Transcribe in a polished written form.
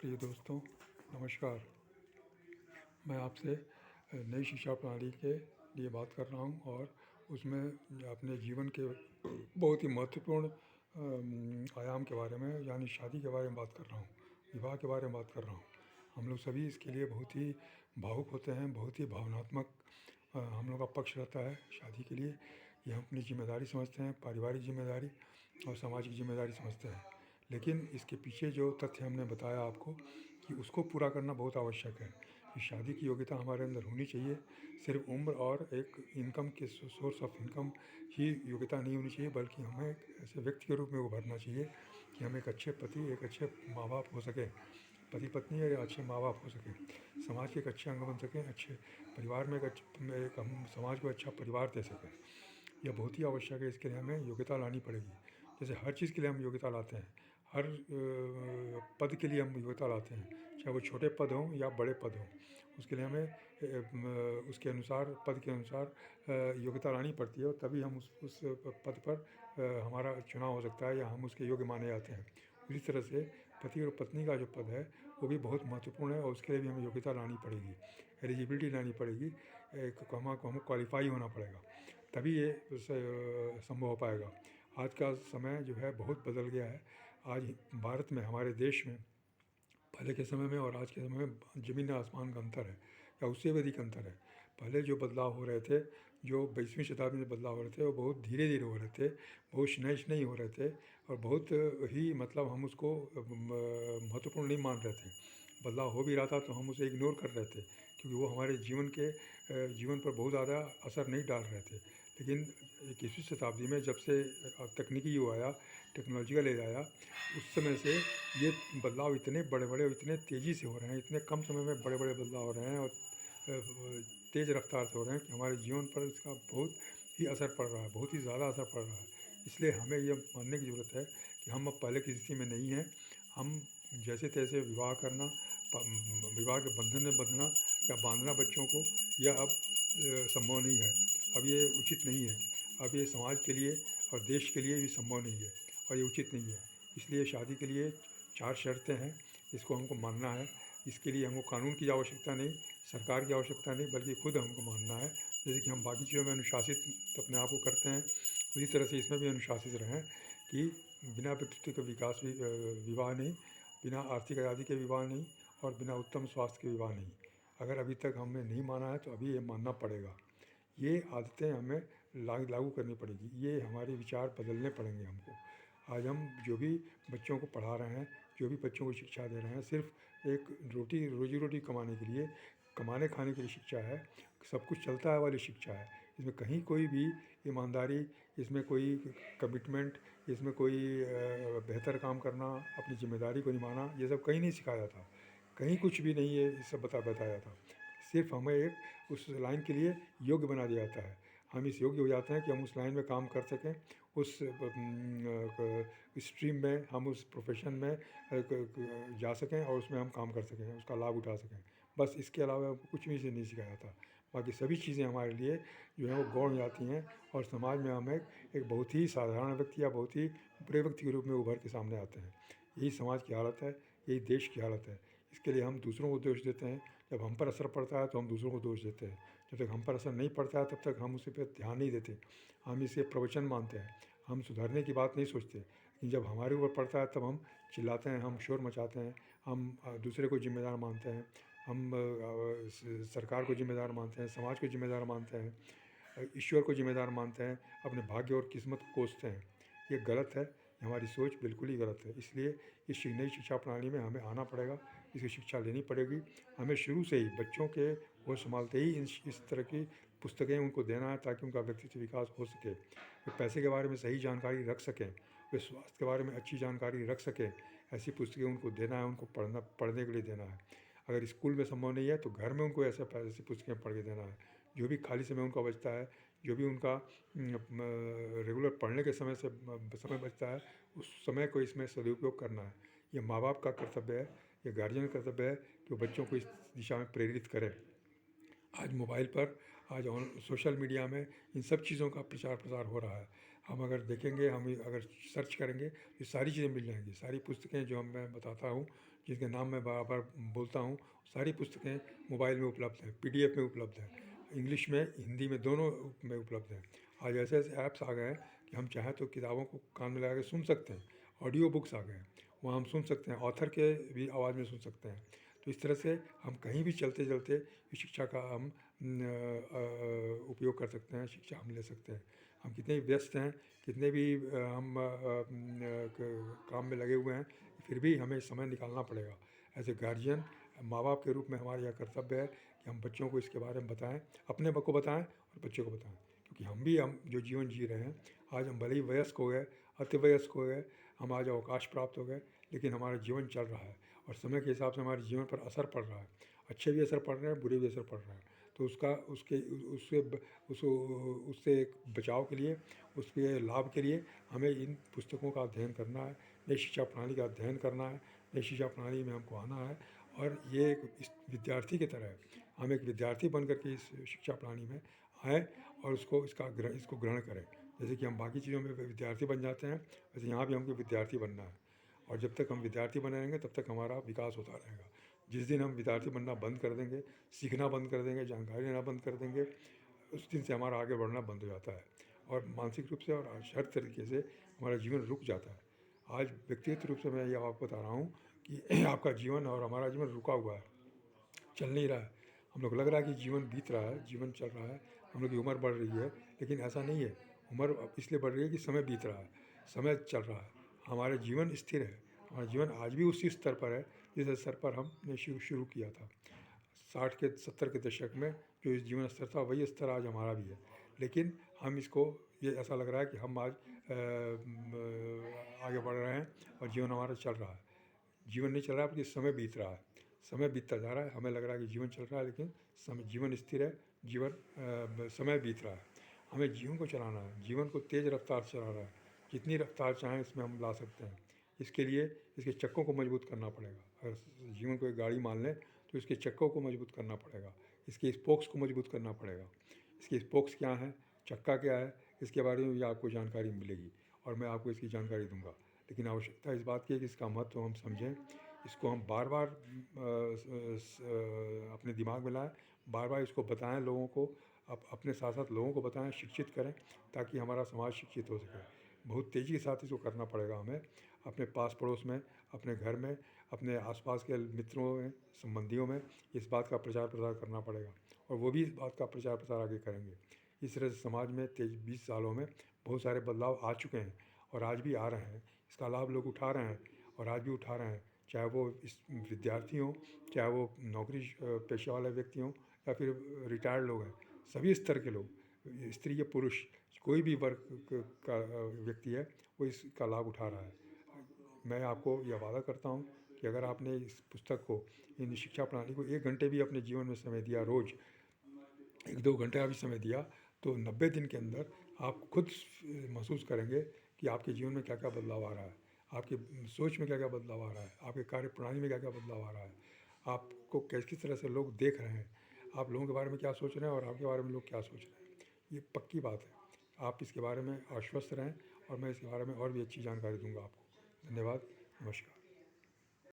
प्रिय दोस्तों, नमस्कार। मैं आपसे नई शिक्षा प्रणाली के लिए बात कर रहा हूँ और उसमें अपने जीवन के बहुत ही महत्वपूर्ण आयाम के बारे में यानी शादी के बारे में बात कर रहा हूँ, विवाह के बारे में बात कर रहा हूँ। हम लोग सभी इसके लिए बहुत ही भावुक होते हैं, बहुत ही भावनात्मक हम लोग का पक्ष रहता है शादी के लिए। ये हम अपनी ज़िम्मेदारी समझते हैं, पारिवारिक ज़िम्मेदारी और सामाजिक ज़िम्मेदारी समझते हैं। लेकिन इसके पीछे जो तथ्य हमने बताया आपको कि उसको पूरा करना बहुत आवश्यक है कि शादी की योग्यता हमारे अंदर होनी चाहिए। सिर्फ उम्र और एक इनकम के सोर्स ऑफ इनकम ही योग्यता नहीं होनी चाहिए, बल्कि हमें एक ऐसे व्यक्ति के रूप में उभरना चाहिए कि हम एक अच्छे पति, एक अच्छे माँ बाप हो सकें, पति पत्नी या अच्छे माँ बाप हो सकें, समाज के एक अच्छे अंग बन सकें, अच्छे परिवार में एक हम समाज को अच्छा परिवार दे सकें। यह बहुत ही आवश्यक है। इसके लिए हमें योग्यता लानी पड़ेगी। जैसे हर चीज़ के लिए हम योग्यता लाते हैं, हर पद के लिए हम योग्यता लाते हैं, चाहे वो छोटे पद हों या बड़े पद हों। उसके लिए हमें उसके अनुसार, पद के अनुसार योग्यता लानी पड़ती है और तभी हम उस पद पर हमारा चुनाव हो सकता है या हम उसके योग्य माने जाते हैं। उसी तरह से पति और पत्नी का जो पद है वो भी बहुत महत्वपूर्ण है और उसके लिए भी हमें योग्यता लानी पड़ेगी, एलिजिबिलिटी लानी पड़ेगी, एक हमको क्वालिफाई होना पड़ेगा, तभी ये संभव हो पाएगा। आज का समय जो है बहुत बदल गया है। आज भारत में, हमारे देश में पहले के समय में और आज के समय में ज़मीन आसमान का अंतर है या उससे भी अधिक अंतर है। पहले जो बदलाव हो रहे थे, जो 20वीं शताब्दी में बदलाव हो रहे थे, वो बहुत धीरे धीरे हो रहे थे, बहुत स्नेह हो रहे थे और बहुत ही मतलब हम उसको महत्वपूर्ण नहीं मान रहे थे। बदलाव हो भी रहा था तो हम उसे इग्नोर कर रहे थे क्योंकि वो हमारे जीवन पर बहुत ज़्यादा असर नहीं डाल रहे थे। लेकिन 21वीं शताब्दी में जब से तकनीकी युग आया, टेक्नोलॉजिकल एज आया, उस समय से ये बदलाव इतने बड़े-बड़े और इतने तेज़ी से हो रहे हैं, इतने कम समय में बड़े-बड़े बदलाव हो रहे हैं और तेज़ रफ्तार से हो रहे हैं कि हमारे जीवन पर इसका बहुत ही असर पड़ रहा है, बहुत ही ज़्यादा असर पड़ रहा है। इसलिए हमें ये मानने की ज़रूरत है कि हम अब पहले की स्थिति में नहीं हैं। हम जैसे-तैसे विवाह करना, विवाह के बंधन में बंधना या बांधना बच्चों को, यह अब संभव नहीं है। अब ये उचित नहीं है। अब ये समाज के लिए और देश के लिए भी संभव नहीं है और ये उचित नहीं है। इसलिए शादी के लिए 4 शर्तें हैं, इसको हमको मानना है। इसके लिए हमको कानून की आवश्यकता नहीं, सरकार की आवश्यकता नहीं, बल्कि खुद हमको मानना है। जैसे कि हम बाकी चीज़ों में अनुशासित अपने आप को करते हैं, उसी तरह से इसमें भी अनुशासित रहें कि बिना व्यक्तित्व के विवाह नहीं, बिना आर्थिक आज़ादी के विवाह नहीं और बिना उत्तम स्वास्थ्य के विवाह नहीं। अगर अभी तक हमने नहीं माना है तो अभी ये मानना पड़ेगा। ये आदतें हमें लागू करनी पड़ेगी, ये हमारे विचार बदलने पड़ेंगे हमको। आज हम जो भी बच्चों को पढ़ा रहे हैं, जो भी बच्चों को शिक्षा दे रहे हैं, सिर्फ एक रोज़ी-रोटी कमाने के लिए, कमाने खाने के लिए शिक्षा है, सब कुछ चलता है वाली शिक्षा है। इसमें कहीं कोई भी ईमानदारी, इसमें कोई कमिटमेंट, इसमें कोई बेहतर काम करना, अपनी ज़िम्मेदारी को निभाना, ये सब कहीं नहीं सिखाया जाता। कहीं कुछ भी नहीं ये सब बताया जाता। सिर्फ हमें एक उस लाइन के लिए योग्य बना दिया जाता है। हम इस योग्य हो जाते हैं कि हम उस लाइन में काम कर सकें, उस स्ट्रीम में, हम उस प्रोफ़ेशन में जा सकें और उसमें हम काम कर सकें, उसका लाभ उठा सकें। बस इसके अलावा कुछ भी इसे नहीं सिखाया जाता। बाकी सभी चीज़ें हमारे लिए जो हैं वो गौण हो जाती हैं और समाज में हम एक बहुत ही साधारण व्यक्ति या बहुत ही बुरे व्यक्ति के रूप में उभर के सामने आते हैं। यही समाज की हालत है, यही देश की हालत है। इसके लिए हम दूसरों को दोष देते हैं। जब हम पर असर पड़ता है तो हम दूसरों को दोष देते हैं। जब तक हम पर असर नहीं पड़ता है तब तक हम उसी पे ध्यान नहीं देते। हम इसे प्रवचन मानते हैं, हम सुधरने की बात नहीं सोचते। लेकिन जब हमारे ऊपर पड़ता है तब हम चिल्लाते हैं, हम शोर मचाते हैं, हम दूसरे को ज़िम्मेदार मानते हैं, हम सरकार को ज़िम्मेदार मानते हैं, समाज को ज़िम्मेदार मानते हैं, ईश्वर को ज़िम्मेदार मानते हैं, अपने भाग्य और किस्मत को कोसते हैं। ये गलत है, ये हमारी सोच बिल्कुल ही गलत है। इसलिए इस नई शिक्षा प्रणाली में हमें आना पड़ेगा, इसकी शिक्षा लेनी पड़ेगी। हमें शुरू से ही बच्चों के होश संभालते ही इस तरह की पुस्तकें उनको देना है ताकि उनका व्यक्तित्व विकास हो सके। वे पैसे के बारे में सही जानकारी रख सकें, वे स्वास्थ्य के बारे में अच्छी जानकारी रख सकें, ऐसी पुस्तकें उनको देना है, उनको पढ़ने के लिए देना है। अगर स्कूल में संभव नहीं है तो घर में उनको ऐसी पुस्तकें पढ़ के देना है। जो भी खाली समय उनका बचता है, जो भी उनका रेगुलर पढ़ने के समय बचता है, उस समय को इसमें सदुपयोग करना है। ये माँ-बाप का कर्तव्य है, ये गार्जियन का कर्तव्य है कि वो बच्चों को इस दिशा में प्रेरित करें। आज मोबाइल पर, आज सोशल मीडिया में इन सब चीज़ों का प्रचार प्रसार हो रहा है। हम अगर देखेंगे, हम अगर सर्च करेंगे तो सारी चीज़ें मिल जाएंगी। सारी पुस्तकें जो मैं बताता हूँ, जिनके नाम मैं बार-बार बोलता हूँ, सारी पुस्तकें मोबाइल में उपलब्ध हैं, पीडीएफ में उपलब्ध हैं, इंग्लिश में, हिंदी में, दोनों में उपलब्ध हैं। आज ऐसे-ऐसे ऐप्स आ गए हैं कि हम चाहें तो किताबों को कान में लगा के सुन सकते हैं। ऑडियो बुक्स आ गए हैं, वहाँ हम सुन सकते हैं, ऑथर के भी आवाज़ में सुन सकते हैं। तो इस तरह से हम कहीं भी चलते-चलते इस शिक्षा का हम उपयोग कर सकते हैं, शिक्षा हम ले सकते हैं। हम कितने भी व्यस्त हैं, कितने भी हम काम में लगे हुए हैं, फिर भी हमें समय निकालना पड़ेगा। एज़ ए गार्जियन, माँ-बाप के रूप में हमारा यह कर्तव्य है कि हम बच्चों को इसके बारे में बताएँ, अपने को बताएँ और बच्चों को बताएँ। क्योंकि हम जो जीवन जी रहे हैं, आज हम भले ही वयस्क हो गए, अति वयस्क हो गए, हम आज अवकाश प्राप्त हो गए, लेकिन हमारा जीवन चल रहा है और समय के हिसाब से हमारे जीवन पर असर पड़ रहा है। अच्छे भी असर पड़ रहे हैं, बुरे भी असर पड़ रहे हैं। तो उसका उसके उससे ब उसको उससे बचाव के लिए, उसके लाभ के लिए हमें इन पुस्तकों का अध्ययन करना है, नई शिक्षा प्रणाली का अध्ययन करना है, नई शिक्षा प्रणाली में हमको आना है और ये एक इस विद्यार्थी की तरह है। हम एक विद्यार्थी बन कर के इस शिक्षा प्रणाली में आएँ और इसको ग्रहण करें। जैसे कि हम बाकी चीज़ों में विद्यार्थी बन जाते हैं, वैसे यहाँ भी हमको विद्यार्थी बनना है और जब तक हम विद्यार्थी बने रहेंगे तब तक हमारा विकास होता रहेगा। जिस दिन हम विद्यार्थी बनना बंद कर देंगे, सीखना बंद कर देंगे, जानकारी लेना बंद कर देंगे, उस दिन से हमारा आगे बढ़ना बंद हो जाता है और मानसिक रूप से और हर तरीके से हमारा जीवन रुक जाता है। आज व्यक्तिगत रूप से मैं ये आपको बता रहा हूँ कि आपका जीवन और हमारा जीवन रुका हुआ है, चल नहीं रहा है। हम लोग लग रहा है कि जीवन बीत रहा है, जीवन चल रहा है, हम लोग की उम्र बढ़ रही है, लेकिन ऐसा नहीं है। उम्र इसलिए बढ़ रही है कि समय बीत रहा है, समय चल रहा है। हमारा जीवन स्थिर है, हमारा जीवन आज भी उसी स्तर पर है, जिस स्तर पर हमने शुरू किया था। 60 के 70 के दशक में जो इस जीवन स्तर था, वही स्तर आज हमारा भी है। लेकिन हम इसको, ये ऐसा लग रहा है कि हम आज आगे बढ़ रहे हैं और जीवन हमारा चल रहा है। जीवन नहीं चल रहा है, बल्कि समय बीत रहा है। समय बीतता जा रहा है, हमें लग रहा है कि जीवन चल रहा है, लेकिन जीवन स्थिर है, समय बीत रहा है। हमें जीवन को चलाना है, जीवन को तेज़ रफ्तार से चलाना है। जितनी रफ्तार चाहें इसमें हम ला सकते हैं। इसके लिए इसके चक्कों को मजबूत करना पड़ेगा। अगर जीवन को एक गाड़ी मान लें तो इसके चक्कों को मजबूत करना पड़ेगा, इसके स्पोक्स को मजबूत करना पड़ेगा। इसके स्पोक्स क्या हैं, चक्का क्या है, इसके बारे में भी आपको जानकारी मिलेगी और मैं आपको इसकी जानकारी दूंगा। लेकिन आवश्यकता इस बात की है कि इसका महत्व हम समझें, इसको हम बार बार अपने दिमाग में लाएँ, बार बार इसको बताएं लोगों को, अपने साथ साथ लोगों को बताएं, शिक्षित करें, ताकि हमारा समाज शिक्षित हो सके। बहुत तेज़ी के साथ इसको करना पड़ेगा हमें, अपने पास पड़ोस में, अपने घर में, अपने आसपास के मित्रों में, संबंधियों में इस बात का प्रचार प्रसार करना पड़ेगा और वो भी इस बात का प्रचार प्रसार आगे करेंगे। इस तरह से समाज में 20 सालों में बहुत सारे बदलाव आ चुके हैं और आज भी आ रहे हैं। इसका लाभ लोग उठा रहे हैं और आज भी उठा रहे हैं, चाहे वो इस विद्यार्थी हों, चाहे वो नौकरी पेशे वाले व्यक्ति हों या फिर रिटायर्ड लोग हैं। सभी स्तर के लोग, स्त्री या पुरुष, कोई भी वर्ग का व्यक्ति है, वो इसका लाभ उठा रहा है। मैं आपको यह वादा करता हूँ कि अगर आपने इस पुस्तक को, इन शिक्षा प्रणाली को 1 घंटे भी अपने जीवन में समय दिया, रोज़ 1-2 घंटे का भी समय दिया, तो 90 दिन के अंदर आप खुद महसूस करेंगे कि आपके जीवन में क्या-क्या बदलाव आ रहा है, आपकी सोच में क्या-क्या बदलाव आ रहा है, आपके कार्य प्रणाली में क्या-क्या बदलाव आ रहा है, आपको किस तरह से लोग देख रहे हैं, आप लोगों के बारे में क्या सोच रहे हैं और आपके बारे में लोग क्या सोच रहे हैं। ये पक्की बात है। आप इसके बारे में आश्वस्त रहें और मैं इसके बारे में और भी अच्छी जानकारी दूँगा आपको। धन्यवाद, नमस्कार।